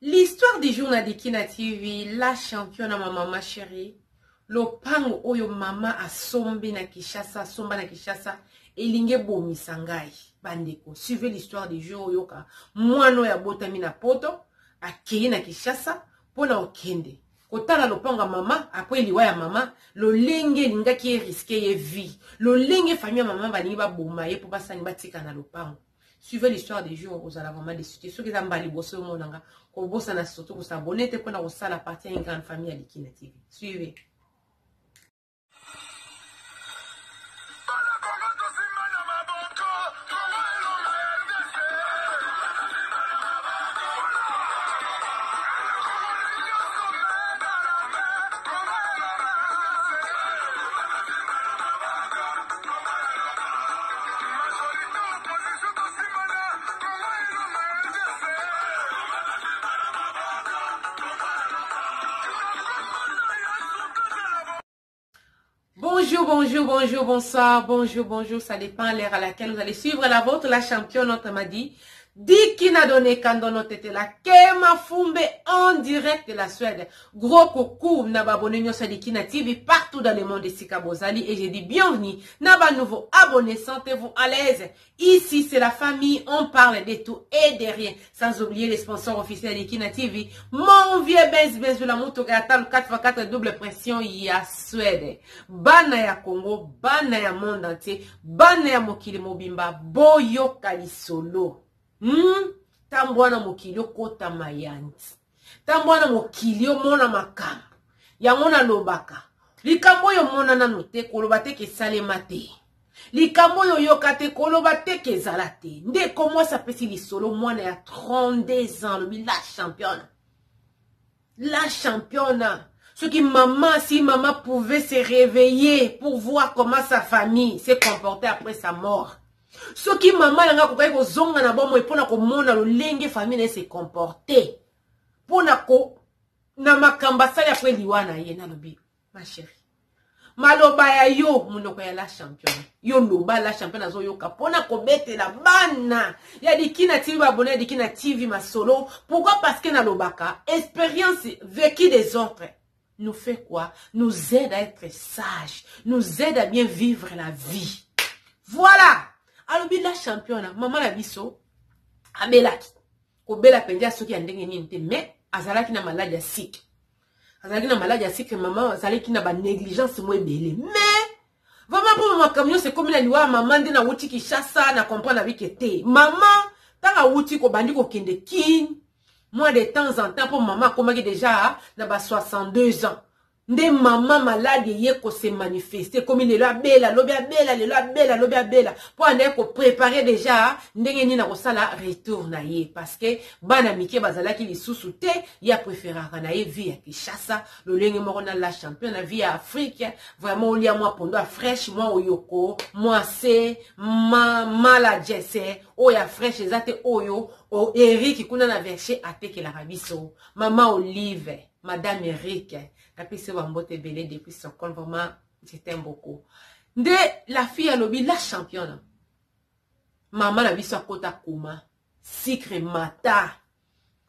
L'histoire du jour na Dikina TV, la championne ma maman chérie. Le pango oyo mama a sombi na Kishasa, somba na Kishasa, et linge bomi sangai. Bandeko, suivez l'histoire du jour yoka. Mwano ya botami na poto, a keye na Kishasa, pona okende. Kotala lo pango mama, après liwa ya mama, lo lenge linga ki risqué ye vie. Lo lenge famille maman bani ba boma ye pour basa ni batika na lo pango. Suivez l'histoire des jours, vous allez vraiment décider. Ceux qui ont bali bossé au monde, qu'on bosse na surtout pour s'abonner, te qu'on a aussi la partie à une grande famille à Dikina TV. Suivez. Bonjour, bonjour, bonjour, bonsoir, bonjour, bonjour, ça dépend l'heure à laquelle vous allez suivre la vôtre, la championne, notre m'a dit, Dikina donné quand notre était là, Kema Fumbe en direct de la Suède. Gros coucou, naba abonné sur Dikina TV partout dans le monde de Sikabozali et j'ai dit bienvenue, naba nouveau abonné, sentez-vous à l'aise. Ici c'est la famille, on parle de tout et de rien, sans oublier les sponsors officiels de Dikina TV. Mon vieux Benz de la moto gata, le 4x4 double pression, il y a Suède. Bana ya Congo, bana ya monde entier, bana ya mokili mobimba, boyo kalisolo. Tambwana mokilio kota mayanti. Tambwana mokilio mona makambo. Ya mona lobaka. Likambo yo mona nanote kolobate ke salemate. Likambo yo yokate kolobate ke zalate. Ndeko moi sa pesi lisolo mwana ya 32 ans. La championne. La championne. Ce qui maman, si maman pouvait se réveiller pour voir comment sa famille s'est comportée après sa mort. Ce qui maman yanga ko ko zonga na bomo epona ko mona lo lenge famille se comporter pona ko na makamba sali après liwana ye na lobi ma chérie maloba ya yo munoko ya la championne yo loba la championne azo yoka pona ko bete la bana ya Dikina TV abonné Dikina TV ma solo. Pourquoi? Parce que na lobaka expérience vécue des autres nous fait quoi? Nous aide à être sages, nous aide à bien vivre la vie. Voilà. Alors, la championne, maman la biso, abelaki. Ko bela pendia soki andenge ninte, mais azalaki na maladie sick. Azalaki na maladie sick, maman azalaki na ba négligence mwe belé. Mais vraiment pour maman camion c'est comme la liwa maman de na wuti ki chassa na comprendre avec été. Maman tanga wuti ko bandi ko kende kin. Moi de temps en temps pour maman comme déjà na ba 62 ans. Nde maman malade ye ko se manifester comme il est là bella lobia bella le là bella lobia bella pour aller ko préparer déjà ndenge ni na ko sala retour na ye parce que bana mike bazala ki lisusu te ya préférera na ye vie ya Kishasa le lenge moko na la championne na vie ya Afrique vraiment lia moi pondo a fraîche moi oyoko moi c'est mala jesse oya fraîche ezate oyo o Eric kuna na verser ateke la rabiso maman Olive madame Eric. Après, c'est Wambote Belé depuis son compte. Vraiment, je t'aime beaucoup. De la fille à l'obi, la championne. Maman a vu sa kota kuma. Sikre mata.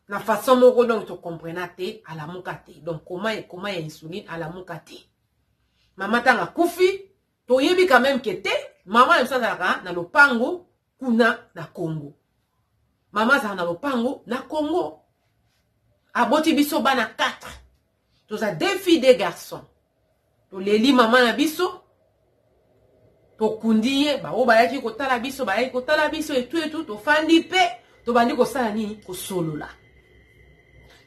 La façon dont donc tu comprenais à la moukate. Donc, comment y a insuline à la moukate. Maman t'a koufi. To yebi quand même que te. Maman aime ça dans le pango. Kuna na Congo. Maman ça dans le pango na Congo. Aboti biso bana 4. Tous a 2 filles, 2 garçons. To leli maman na biso. To kundiye, ba o bayaki ko tala biso, bayaki ko tala biso et tout, to fandi pe, to bandi ko sala nini ko solo la.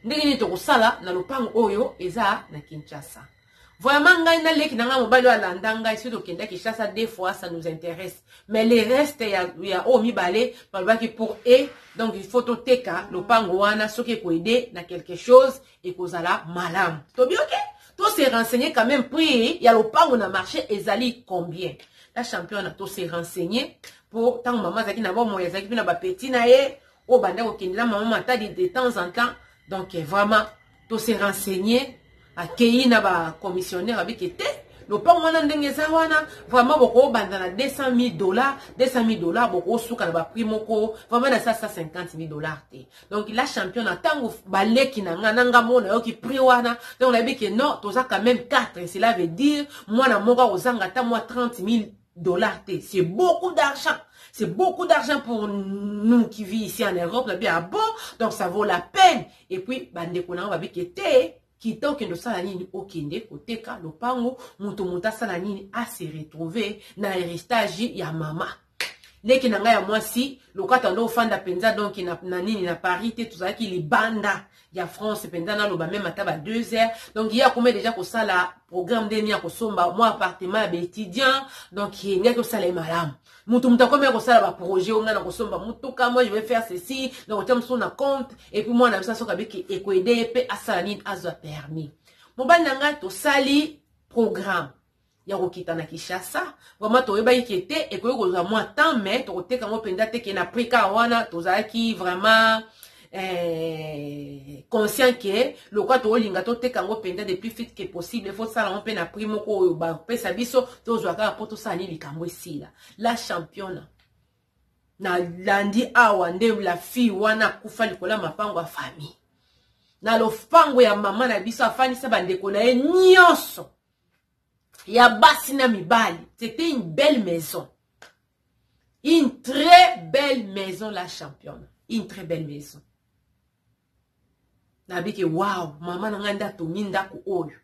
Ndenge ni to ko sala na lopango oyo eza na Kinshasa. Vraiment ngai na leki nanga mobali wa landanga ici to kenda Kinshasa des fois ça nous intéresse. Mais les restes ya o mi balé balbaki pour et donc il faut to teka lopango wana soki ko aider na quelque chose et ko zala malam. To bien OK? To se renseigner quand même prix ya lopango na marché ezali combien? La championne to se renseigner pour tant maman zaki na bo moya zaki na ba petit na ye o banda ko kindela maman mata de temps en temps. Donc vraiment to se renseigner accueilli na ba commissionnaire avec été Le pan wana ndenge za wana vraiment boko banda na $200,000 boko suka na ba prix moko vraiment na $150,000 te. Donc la championne tango baleki na nga mona yo ki prix wana donc la bi que non toza quand même 4 cela veut dire moi na moka ozanga ta moi $30,000 te. C'est beaucoup d'argent. C'est beaucoup d'argent pour nous qui vivons ici en Europe. Bien, bon, donc ça vaut la peine. Et puis, bande kona va bikete. Kita okendo sala nini okende koteka lopango muto muta sala nini a se retrouver na héritage ya mama. Leki na nga ya mwasi lokata ndo fanda penza donc na nini na Paris te tuzaki libanda ya France penza na loba même ataba 2 heures donc il y a combien déjà ko sala programme de nia ko somba moi appartement ya étudiant donc il y a ko sala malamu mutu combien ko sala ba projet on na ko somba mutuka moi je vais faire ceci donc tu me na compte et puis moi na bisa soka beki eko aider pe asala nini azwa permis mobali nanga to sali programme ya kokita na Kinshasa vraiment to yeba yikete et ko yoza moi temps mais to koteka mo penda te ke na prika wana to zaki vraiment conscient que le quoi to linga to teka ngo penda de plus vite que possible faut ça on pe na primo ko ba pesa biso to zwa poto sa ni likambo esila la championne na landi awa nde la fille wana kufa likola mapango ya famille na lopango ya mama na biso afani sa bandeko na ye nyonso ya basi na mibali. C'était une belle maison. Une très belle maison, la championne. Une très belle maison. Nabike, wow, maman nanganda to minda ko oyo.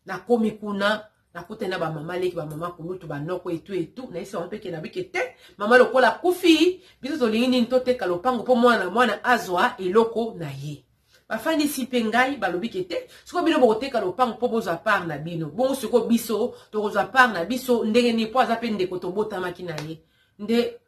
Na komi kuna, na kutena ba mama leki ba mama kulutu ba noko et tout. Na isi wampeke nabike te. Mama lokola kufi. Biso to lingini ntote kalopango po mwana azwa eloko na ye. Bafandi si pengai balobi kete siko bino boteka lopango po boza par na bino bon siko biso to boza par na biso ndenge ni po aza pe ndeko to botamaki na ye nde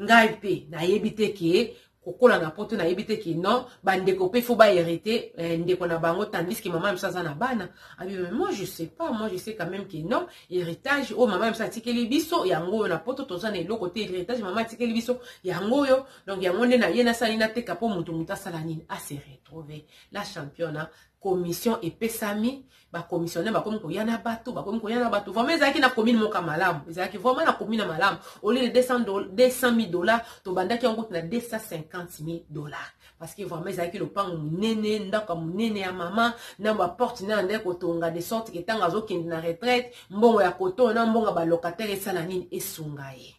ngai pe na yebite ke kokola na poto na yebite ke non bandeko pe faut ba hériter ndeko na bango tandis que maman msa na bana abi moi je sais pas moi je sais quand même que non héritage oh maman msa tikeli biso yango na poto to za na eloko te héritage maman tikeli biso yango yo donc yango nde na ye na sali na teka po mutu sala nini a se retrouver la championne commission et pesami ba commissionnaire ba comme ko yana bato vraiment ezaki na commune moka malamu ezaki vraiment na commune malamu au lieu de $200,000 to bandaki yango na $250,000 parce que vraiment ezaki le pango munene ndaka munene ya mama na ba porte na ndeko tonga de sorte que tanga zo kende na retraite mbongo ya koto na mbongo ba locataire esala nini esungaye.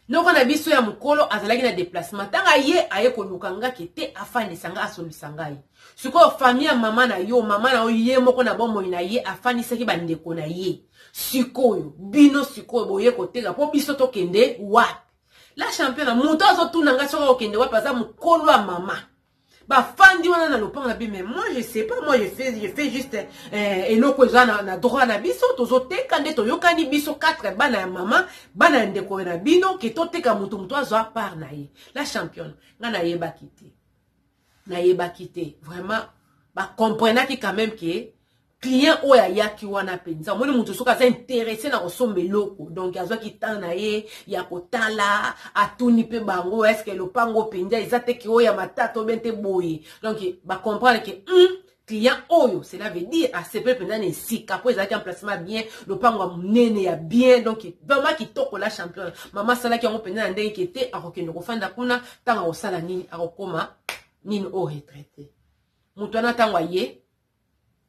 Noko na biso ya mukolo azalaki na déplacement tanga ye aye ko lukanga kete afani sanga asolisanga ye siko famille ya mama na yo ye moko na bomoi na ye afani saki bandeko na ye sikoyo bino sikoyo boye koteka po biso to kende wapi la championne muto azo tunanga soko kende wapi aza mukolo ya mama ba fandi wana na lopango na bi mais moi je sais pas moi je fais juste eloko za na droit na biso tozo teka nde to yokani biso 4 bana ya mama bana ndeko na bino ke to teka mutu azo par na ye la championne nga na yeba kité vraiment ba comprendre ki quand même que client oya yaki wana penza moni mutu soka za intéressé na kosombe loko donc azwa kitana ye ya kotala atuni pe bango est-ce que lopango penza ezate ki oya matato bente boye donc ba comprendre que client oyo cela veut dire a sepe penza ne sika po ezaki en placement bien lopango munene ya bien donc vraiment kitoko la championne mama sala ki ngo penza ndenge kete akokende kofanda kuna tanga osala nini akokoma nini o retraité mutu ana tangwa ye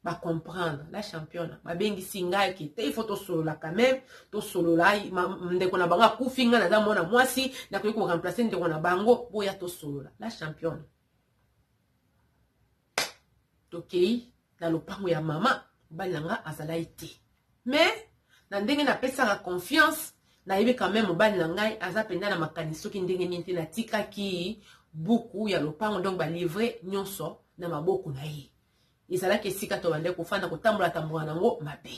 ba comprendre la championne ba bengi singa ki te il faut to solo la quand même to solo la ndeko na banga kufinga na mona mwasi na ko remplacer ndeko na bango boya to solo la championne tokei na lopango ya mama balanga azala ite mais na ndenge na pesa la confiance na yebe quand même mobali na ngai aza penda na makaniso ki ndenge nini na tika ki beaucoup ya lopango donc ba livrer nyonso na maboko na ye ezala ke sika to bande ko fanda ko tambola nango mabe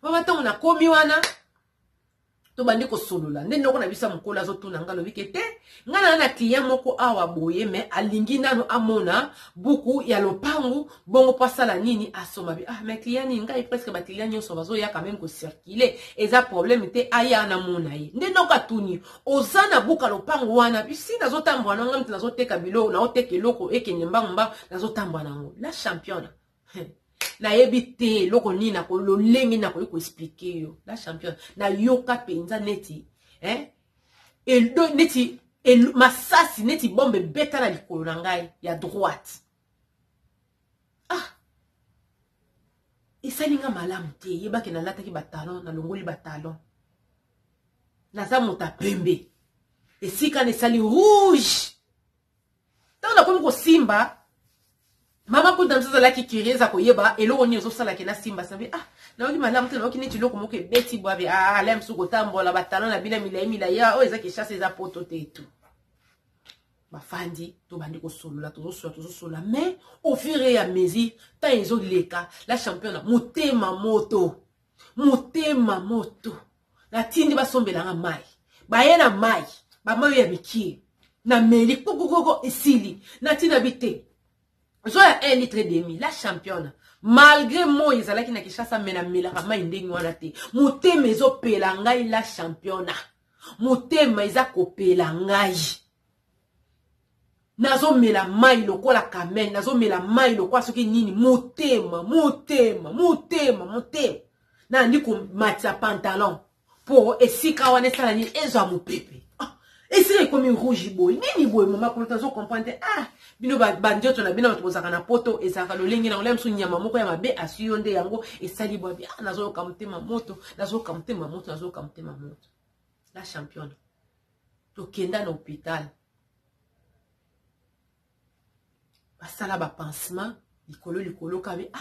baba tango na komi wana to bande ko solola nde ndoko na bisa mukolo azotuna ngalo bikete ngana na client moko awa boye mais alingi nano amona buku ya lopangu bongo pasala nini asoma bi mais client ni ngai presque ba client nyonso bazo ya quand même ko circuler eza problème te aya na mona ye nde ndoka tuni ozana buka lopangu wana bisi nazotambwa nanga mtu nazoteka bilo na oteka eloko ekenye mbangomba nazotambwa nango la championne Na yebite loko ni na ko lo lengi na ko expliquer yo. La championne na yoka penza neti et do neti masasi neti bombe beta na likolo na ngai ya droite. Esalinga malamu te yeba ke na lataki batalon na longoli batalon. Naza mota pembe. Esika ne sali rouge. Tana komi ko simba. Mama ko danza la ki kireza ko yeba elo oni ozo sala ke na simba sabe na oki malamu te na oki neti loko moko beti boabe lem su ko tambola batalon na bila mila ya o ezaki chasse eza poto te tout. Bafandi to bandi ko solola to sola mais au fur et à mesure tant ils ont leka la championne motema moto la tindi basombela nga mai bayena mai ba mai ya miki na meli kokoko esili na tina bite zo ya 1 litre demi la championne malgré moi ezalaki na kishasa mena melaka mai ndenge wana te motema ezopela ngai la championne motema eza kopela ngai. Nazo mela mai lokola kamen, nazo mela mai lokola soki nini, motema. Na ndiko matia pantalon. Po esika wane sala ni ezo amupepe. Esika ikomi rouge boy. Nini boy mama kono tazo comprendre. Bino bandioto na bino batozaka na poto ezaka lolengi na olemsu nyama moko ya mabe asiyonde yango esali boy. Nazo kamtema moto. La championne. To kenda na hôpital. Basala ba pansement likolo kabe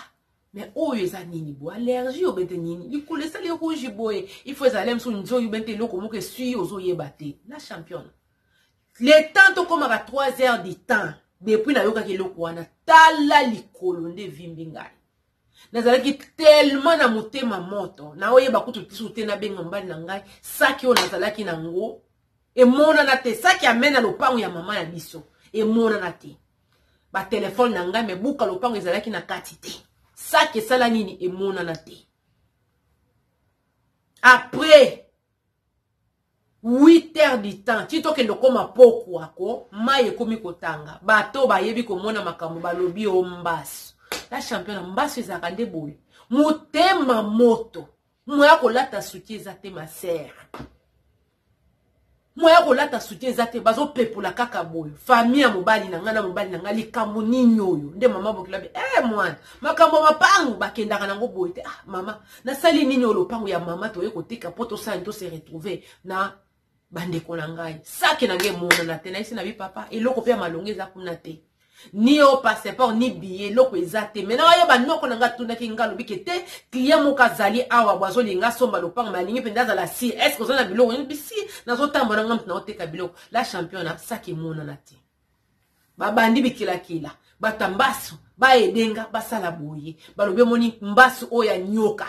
mais oyo eza nini bo allergie obete nini likolo esali rouge boye il faut ezalem so nzo yubente loko moko esui ozo yebate. La championne le temps to komaka 3 heures du temps depuis na yoka ke loko wana tala likolo nde vimbi ngai nazalaki tellement na motema moto na oyeba kutu tisu te na benga mbali na ngai saki o nazalaki nango emona na te saki amena lopango ya mama ya biso emona na te ba téléphone na ngai me buka lopango ezalaki na kati te saki sala nini emona na te. Après 8 heures du temps tito ke ndokoma poko ako mai ekomi kotanga bato bayebi komona makambo balobi o mbasu. La championne mbasu ezaka nde boye motema moto moya kolata soutien eza te ma sœur moya kolata soutien eza te bazo pepola kaka boye famille ya mobali na nga likambo nini oyo nde mama bokilabe mwana makambo mapangu bakendaka nango boye te mama nasali nini oyo lopango ya mama toye kotika po tosali to se retrouver na bandeko na ngai saki na ngai mona na te na isi na bi papa eloko pe ya malonge eza kuna te ni o passeport ni billet loko ezate mena wayo banoko nanga tunaki ngalo bikete client moka zali awa bwazo linga somba lopanga malingi penda za la si est-ce que zona biloko ni bisi nazo tamba nanga mtna oteka biloko. La championne saki mona na te babandi bikila batambasu ba edenga basala boye balobe moni mbasu oya nyoka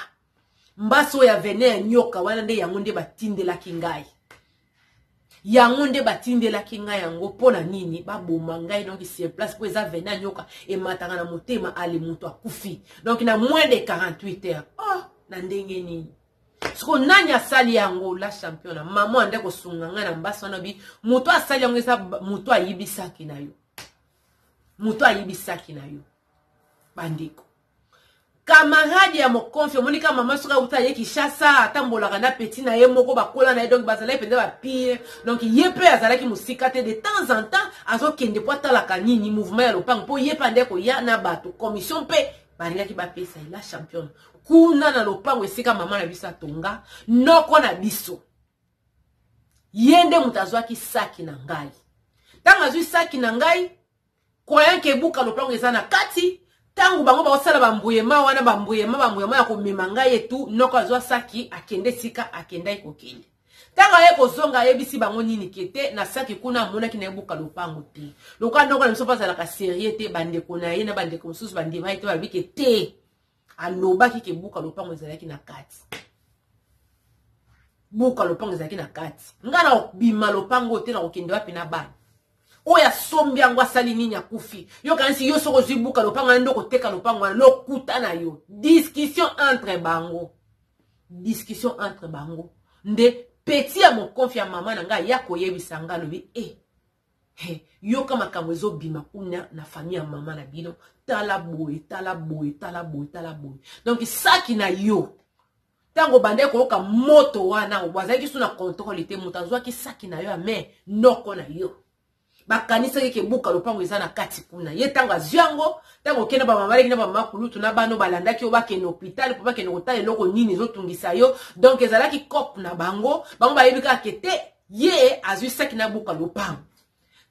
mbasu oya vene ya nyoka wana nde yango nde batindela kingai yango nde batindela kinga yango pona nini baboma ngai donc c'est place pour eza vena nyoka e matanga na motema ali muto akufi donc na moins de 48 heures na ndenge nini siko nani asali yango. La championne mama ande ko sunga nga na mbasa na bi muto asali yango eza muto ayibisaki na yo bandiko camarade ya mokonfi monika mama soka uta ye Kishasa atambola na petit na ye moko bakola na ye donc bazala pende ba pire donc ye pe azala ki musika te de temps en temps azo kende po tala kanini mouvement ya lopango po ye pande ko ya na bato commission pe balinga ki ba pesa. La championne kuna na lopango esika mama na biso tonga noko na biso yende mutazwa ki saki na ngai tanga zwi saki na ngai kwa ke buka lopango ezana kati tangu bango bakosala bambuyema wana bambuyema ya komema ngai etu noko azwa saki akende sika akenda ikokende tanga ye kozonga yebisi bango nini kete na saki kuna amonaki na ebuka lopango te loka ndoko na biso bazalaka serie te bandeko na ye na bandeko mosusu bandima ye te babike te alobaki ke buka lopango ezalaki na kati buka lopango ezalaki na kati nga na bima lopango te na kokende wapi na bana oya sombi yango asali nini akufi yo kanisi yo soko zibuka lopanga ndoko teka lopanga lokuta na yo discussion entre bango nde petit ya mokonfi ya mama na nga ya koyebisa nga lobi yoka makambo ezobima kuna na famille ya mama na bino tala boye tala boye tala boye tala boye. Donc saki na yo tango bande koyoka moto wana obazaki suna contrôle te moto azwaki saki na yo ame noko na yo bakanisa ke buka lopango eza na kati kuna ye tango azyango tango kena ba mama leki na ba makulutu na bano balandaki o bakene hôpital po bakene kotala eloko nini ezotungisa yo. Donc ezalaki cop na bango ba yebika kete ye azwi saki na buka lopango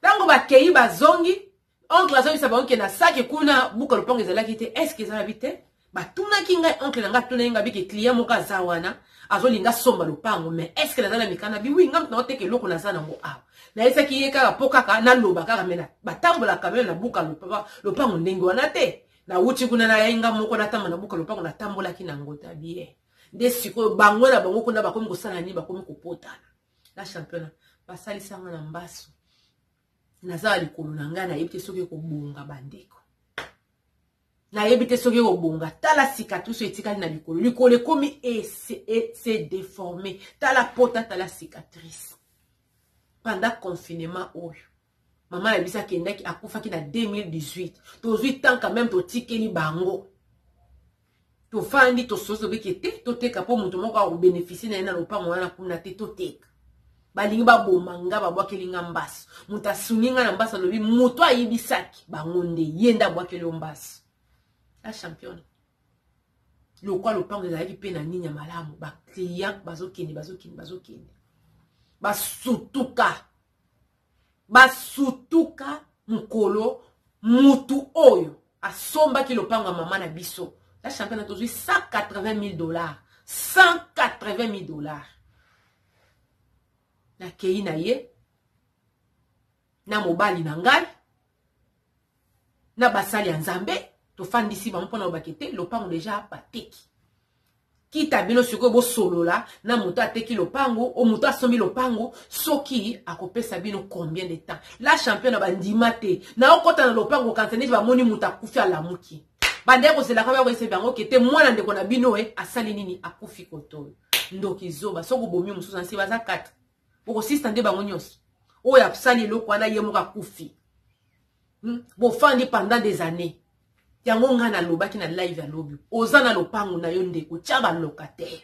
tango bakei bazongi oncle azongi sa bango ke na saki kuna buka lopango ezalaki te. Est-ce que ezala bite batuna kinga oncle nanga tuna nga bike client moka zawana azolinga somba lopango mais est-ce que nazana mikana bi wi ngam na oteke loko na sana ngo awa na esa ki ye kaka poka ka na loba kaka mena batambola kamela na buka lopango ndenge wana te na uchi kuna na yenga moko na tamba na buka lopango na tambola ki na ngota bien de siko bango na bango kuna bakomi kosala ni bakomi kopotana la championnat basali sanga na mbaso nazali likolo na nga na yebite soki ko bunga bandeko na yebite soki ko bunga tala cicatrice etikali na likolo likolo komi c'est déformé tala pota tala cicatrice pendant confinement oyo maman ya bisa kendaki akufaki na 2018 tozwi tant quand même totikeli bango to fandi to soso bekete to teka po mutu moko a bénéficier na lopango wana kuna te to teka balingi babomanga babwakelinga mbasi mutu asuninga na mbasi alobi mutu ayibisaki bango nde yenda bwakeli mbasi la championne lokwa lopango ezalaki pe na nini ya malamu ba client bazokende basutuka mukolo mutu oyo asombaki lopango mama na biso. La championne a tozwi $180,000 $180,000 na kei na ye na mobali na ngai na basali ya nzambe tofandisi bango mpona obakete lopango deja bateki kita bino sikoyo bosolola na moto ateki lopango o moto asombi lopango soki akopesa bino combien de temps. La championne bandima te na okota na lopango kansaneti bamoni moto akufi alamuki bande kozelaka bakoyese bango kete mwana ndeko na bino asali nini akufi kotoyo ndoki zoba soko bomi mosusu nsi baza 4 okosista nde bango nyonso oyo asali eloko wana ye moko akufi bofandi pendant des années yango nga na lobaki na live ya lobi oza na lopango na yo ndeko tia ba locataire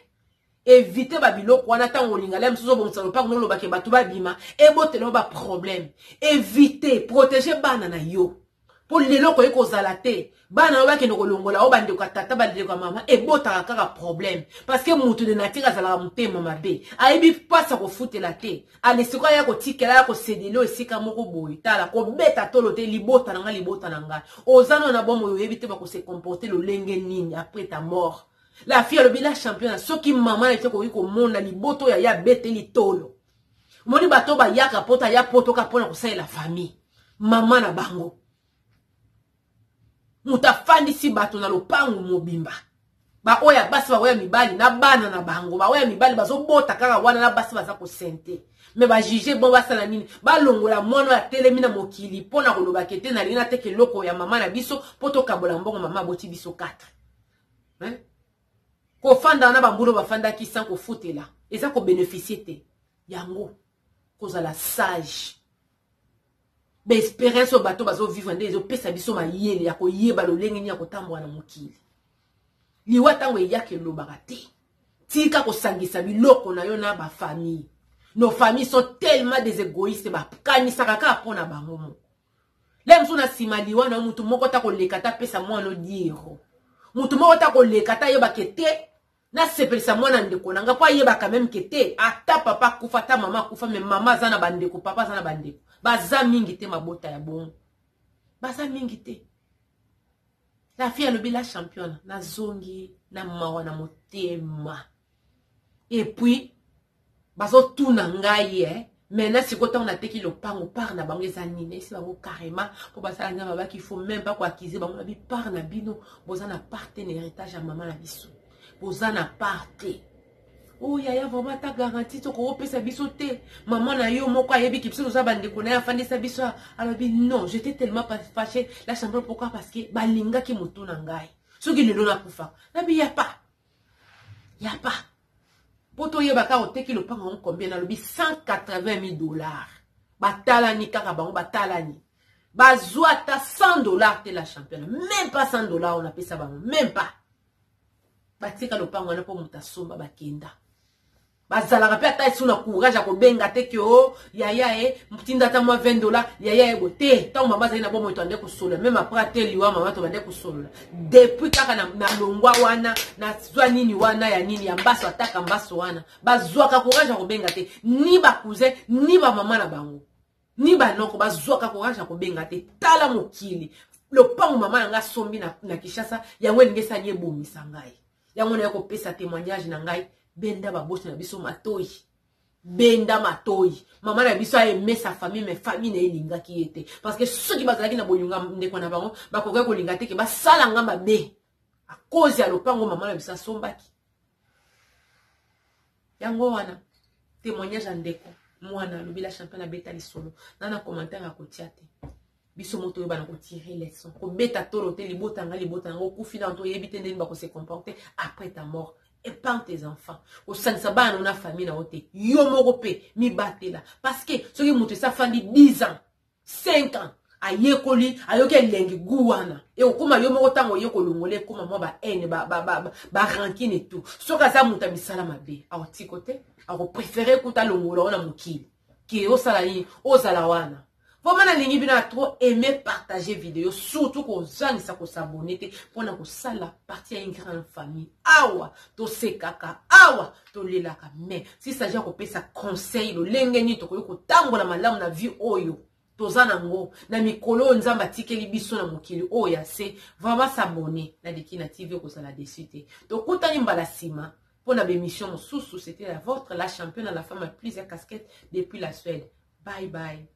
éviter ba biloko wana tango lingala msuzo bomsa lopango no lobaki batu babima ebotelo ba problème éviter protéger bana na yo po leloko ekozala te bana lobaki ndeko longola o bande ko tata bande ko mama ebotaka kaka problème parce que mutu de natika zala mutema mabe aibi pasa ko futela te anesiko ya ko tikela ya ko sedelo esika moko boy tala ko beta tolo te libota na nga ozano na bomo yo éviter ba ko se comporter le lenge nini après ta mort. La fille le bila championne soki mama ete ko mona liboto ya bete li tolo moni bato ba yaka pota ya poto ka pona ko la famille mama na bango mutafandisi bato na lopango mobimba ba oya basi ba oya mibali na bana na bango ba oya mibali bazobota kaka wana na basi baza ko sente me ba juger bon basala nini ba longola mono ya telemi na mokili pona koloba kete na lina teke loko ya mama na biso poto kabola mbongo mama boti biso 4 ko fanda na bambulo bafanda ki sans ko futela eza ko bénéficier te yango kozala sage be espérance au bateau bazo vivre nde zo pesa biso mayele ya ko yeba lolenge ni ya ko tambwa na mokili liwa tango yake lobaka te tika ko sangisa biloko na yo na ba famille. Nos familles sont tellement des égoïstes ba kanisa kaka pona bango mo lemso na simaliwa na mutu moko ta ko lekata pesa mwana diero mutu moko ta ko lekata yeba kete na sepelisa mwana ndeko nanga kwa yeba quand même kete ata papa kufa ta mama kufa me mama zana bandeko papa zana bandeko baza mingi te mabota ya bon baza mingi te. La fille le bila championne na zongi na mawa na motema et puis bazo tuna ngai maintenant sikoto on a teki le pango par na bango ezanine si bango carrément pour basala ngama ba qu'il faut même pas quoi acquiser bango na bi par na bino bozana partenaire héritage à maman na biso bozana parte. Oh yaya vraiment ta garantie to ko pesa biso te maman na yo moko ayebi ki biso za bande ko na fandi sa biso alobi non j'étais tellement fâché la chambre pourquoi parce que balinga ki mutu na ngai soki lelo na kufa na bi ya pas poto yeba ka oteki le pango combien na lobi $180,000 batalani kaka bango batalani bazwa ta $100 te la championne, même pas $100 on appelle ça bango, même pas batika lopango wana po muta somba bakenda bazalaka pe ata esuna courage ko benga te ke o yaya mtinda ta moi $20 yaya bote tant mama zali na bomo to ande ko solo même après te liwa mama to bande ko solo depuis kaka na longwa wana na zwa nini wana ya nini ya mbaso ataka mbaso wana bazwa ka courage ko benga te ni ba cousin ni ba mama na bango ni ba noko bazwa ka courage ko benga te tala mokili lopango mama nga sombi na Kishasa yango elingesa nye bomisa ngai yango na ko pesa témoignage na ngai benda babosi na biso matoi benda matoi mama na biso aimé sa famille mais famille na elinga ki était parce que ceux qui bazalaki na bolinga ndeko na bango bakoka ko linga te ke basala nga mabe à cause ya lopango mama na biso sombaki yango wana témoignage ndeko mwana lobila champion na beta lisolo na commentaire akotia te biso moto yo bana ko tirer leçon ko beta tolo te libota ngo kufina nto yebite ndeni ba ko se comporter après ta mort. Épargne tes enfants. Au sein de sa bande, on a famille na ote. Yo morope, mi batela. Parce que, ce qui monte sa famille 10 ans, 5 ans, a yekoli, a yoke lengi gouana. Et au kuma yo morotango yeko longole, kuma moi ba haine, ba rankine et tout. Ce que ça monte mi salama be. A oti côté, a préféré kuta longola, on a mokili. Qui o salayi, o salawana. Vraiment, la ligne a trop aimé partager vidéo, surtout qu'on s'abonne pour que ça la partie à une grande famille. Awa, to se kaka, awa, to lelaka. Mais si ça j'ai coupé ça conseil, le lengeni to ko tambo la malamu na vie oyo. To zanango, na mikolo nzamba tikeli biso na mokili oya se vraiment s'abonner na Dekina TV ko ça la décité. To kutani mbala sima pour la émission sous c'était la vôtre la championne la femme à plusieurs casquettes depuis la Suède. Bye bye.